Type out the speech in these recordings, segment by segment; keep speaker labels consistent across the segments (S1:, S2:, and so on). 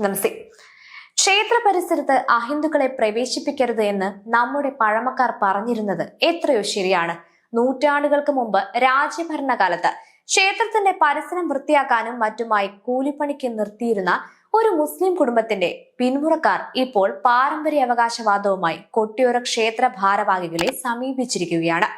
S1: നമസ്തേ. ക്ഷേത്ര പരിസരത്ത് അഹിന്ദുക്കളെ പ്രവേശിപ്പിക്കരുത് എന്ന് നമ്മുടെ പഴമക്കാർ പറഞ്ഞിരുന്നത് എത്രയോ ശരിയാണ്. നൂറ്റാണ്ടുകൾക്ക് മുമ്പ് രാജ്യഭരണകാലത്ത് ക്ഷേത്രത്തിന്റെ പരിസരം വൃത്തിയാക്കാനും മറ്റുമായി കൂലിപ്പണിക്ക് നിർത്തിയിരുന്ന ഒരു മുസ്ലിം കുടുംബത്തിന്റെ പിന്മുറക്കാർ ഇപ്പോൾ പാരമ്പര്യാവകാശവാദവുമായി കൊട്ടിയൂർ ക്ഷേത്ര ഭാരവാഹികളെ സമീപിച്ചിരിക്കുകയാണ്.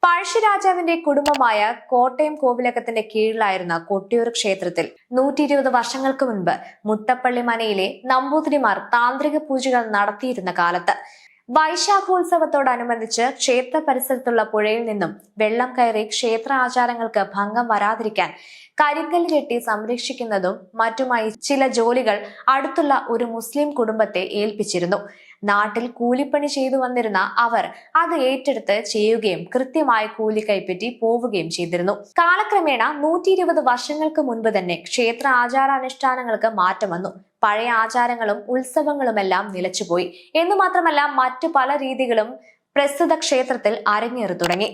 S1: പഴശ്ശിരാജാവിന്റെ കുടുംബമായ കോട്ടയം കോവിലകത്തിന്റെ കീഴിലായിരുന്ന കൊട്ടിയൂർ ക്ഷേത്രത്തിൽ 120 വർഷങ്ങൾക്ക് മുൻപ് മുത്തപ്പള്ളി മനയിലെ നമ്പൂതിരിമാർ താന്ത്രിക പൂജകൾ നടത്തിയിരുന്ന കാലത്ത് വൈശാഖോത്സവത്തോടനുബന്ധിച്ച് ക്ഷേത്ര പരിസരത്തുള്ള പുഴയിൽ നിന്നും വെള്ളം കയറി ക്ഷേത്ര ആചാരങ്ങൾക്ക് ഭംഗം വരാതിരിക്കാൻ കരിങ്കല്ല് കെട്ടി സംരക്ഷിക്കുന്നതും മറ്റുമായി ചില ജോലികൾ അടുത്തുള്ള ഒരു മുസ്ലിം കുടുംബത്തെ ഏൽപ്പിച്ചിരുന്നു. നാട്ടിൽ കൂലിപ്പണി ചെയ്തു വന്നിരുന്ന അവർ അത് ഏറ്റെടുത്ത് ചെയ്യുകയും കൃത്യമായി കൂലി കൈപ്പറ്റി പോവുകയും ചെയ്തിരുന്നു. കാലക്രമേണ 120 വർഷങ്ങൾക്ക് മുൻപ് തന്നെ ക്ഷേത്ര ആചാരാനുഷ്ഠാനങ്ങൾക്ക് മാറ്റം വന്നു. പഴയ ആചാരങ്ങളും ഉത്സവങ്ങളുമെല്ലാം നിലച്ചുപോയി എന്നു മാത്രമല്ല മറ്റു പല രീതികളും പ്രസ്തുത ക്ഷേത്രത്തിൽ അരങ്ങേറി തുടങ്ങി.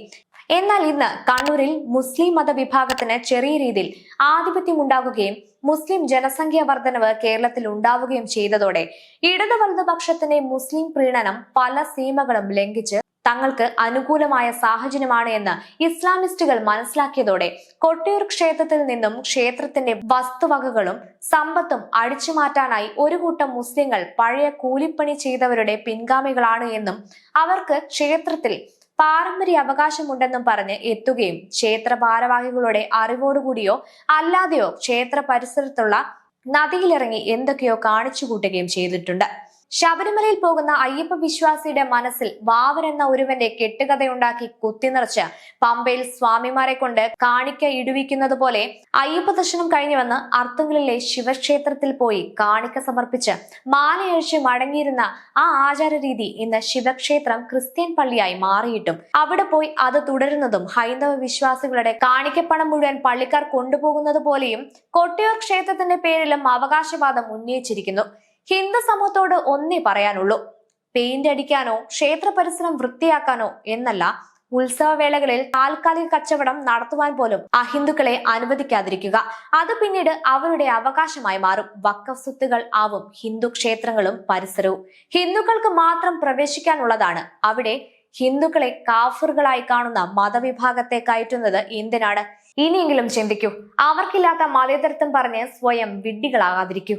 S1: എന്നാൽ ഇന്ന് കണ്ണൂരിൽ മുസ്ലിം മതവിഭാഗത്തിന് ചെറിയ രീതിയിൽ ആധിപത്യം ഉണ്ടാകുകയും മുസ്ലിം ജനസംഖ്യ വർധനവ് കേരളത്തിൽ ഉണ്ടാവുകയും ചെയ്തതോടെ ഇടതു വലതുപക്ഷത്തിന്റെ മുസ്ലിം പ്രീണനം പല സീമകളും ലംഘിച്ച് തങ്ങൾക്ക് അനുകൂലമായ സാഹചര്യമാണ് എന്ന് ഇസ്ലാമിസ്റ്റുകൾ മനസ്സിലാക്കിയതോടെ കൊട്ടിയൂർ ക്ഷേത്രത്തിൽ നിന്നും ക്ഷേത്രത്തിന്റെ വസ്തുവകകളും സമ്പത്തും അടിച്ചുമാറ്റാനായി ഒരു കൂട്ടം മുസ്ലിങ്ങൾ പഴയ കൂലിപ്പണി ചെയ്തവരുടെ പിൻഗാമികളാണ് എന്നും അവർക്ക് ക്ഷേത്രത്തിൽ പാരമ്പര്യ അവകാശമുണ്ടെന്നും പറഞ്ഞ് എത്തുകയും ക്ഷേത്ര ഭാരവാഹികളുടെ അറിവോടുകൂടിയോ അല്ലാതെയോ ക്ഷേത്ര പരിസരത്തുള്ള നദിയിലിറങ്ങി എന്തൊക്കെയോ കാണിച്ചു കൂട്ടുകയും ചെയ്തിട്ടുണ്ട്. ശബരിമലയിൽ പോകുന്ന അയ്യപ്പ വിശ്വാസിയുടെ മനസ്സിൽ വാവർ എന്ന ഒരുവന്റെ കെട്ടുകഥയുണ്ടാക്കി കുത്തിനിറച്ച് പമ്പയിൽ സ്വാമിമാരെ കൊണ്ട് കാണിക്ക ഇടുവിക്കുന്നത് പോലെ അയ്യപ്പ ദർശനം കഴിഞ്ഞു വന്ന് അർത്തുങ്കലിലെ ശിവക്ഷേത്രത്തിൽ പോയി കാണിക്ക സമർപ്പിച്ച് മാലയഴിച്ച് മടങ്ങിയിരുന്ന ആ ആചാര രീതി ഇന്ന് ശിവക്ഷേത്രം ക്രിസ്ത്യൻ പള്ളിയായി മാറിയിട്ടും അവിടെ പോയി അത് തുടരുന്നതും ഹൈന്ദവ വിശ്വാസികളുടെ കാണിക്കപ്പണം മുഴുവൻ പള്ളിക്കാർ കൊണ്ടുപോകുന്നത് പോലെയും കൊട്ടിയൂർ ക്ഷേത്രത്തിന്റെ പേരിലും അവകാശവാദം ഉന്നയിച്ചിരിക്കുന്നു. ഹിന്ദു സമൂഹത്തോട് ഒന്നേ പറയാനുള്ളൂ, പെയിന്റ് അടിക്കാനോ ക്ഷേത്ര പരിസരം വൃത്തിയാക്കാനോ എന്നല്ല, ഉത്സവവേളകളിൽ താൽക്കാലിക കച്ചവടം നടത്തുവാൻ പോലും അഹിന്ദുക്കളെ അനുവദിക്കാതിരിക്കുക. അത് പിന്നീട് അവരുടെ അവകാശമായി മാറും. വഖഫ് സ്വത്തുകൾ ആവും ഹിന്ദു ക്ഷേത്രങ്ങളും പരിസരവും. ഹിന്ദുക്കൾക്ക് മാത്രം പ്രവേശിക്കാനുള്ളതാണ്. അവിടെ ഹിന്ദുക്കളെ കാഫിറുകളായി കാണുന്ന മതവിഭാഗത്തെ കയറ്റുന്നത് എന്തിനാണ്? ഇനിയെങ്കിലും ചിന്തിക്കൂ. അവർക്കില്ലാത്ത മതേതരത്വം പറഞ്ഞ് സ്വയം വിഡ്ഢികളാകാതിരിക്കൂ.